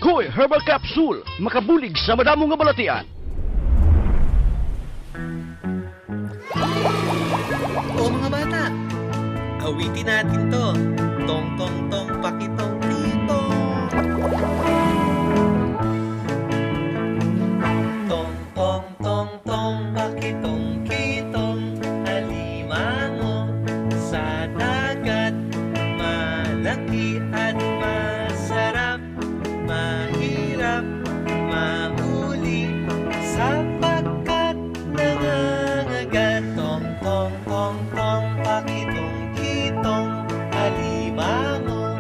Koy Herbal Capsule, makabulig sa madamong nga balatian. O mga bata, awitin natin to. Tong tong tong pakitong tito. Tong tong tong tong pakitong kitong alimango sa dagat. Malaki at masarap, mahirap mahuli sapagkat nangangagat. Tong tong tong tong pakitong kitong alimango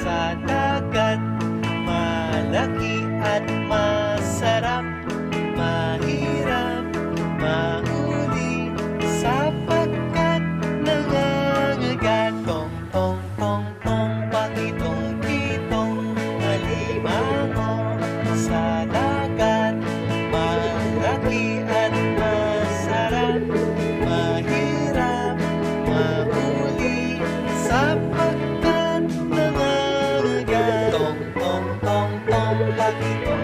sa dagat. Malaki at masarap, mahirap mahuli sapagkat nangangagat. Tong tong tong tong pakitong kitong alimango sa dagat. Malaki at masarap, mahirap mahuli sapagkat nangangagat. Tong tong tong tong pakitong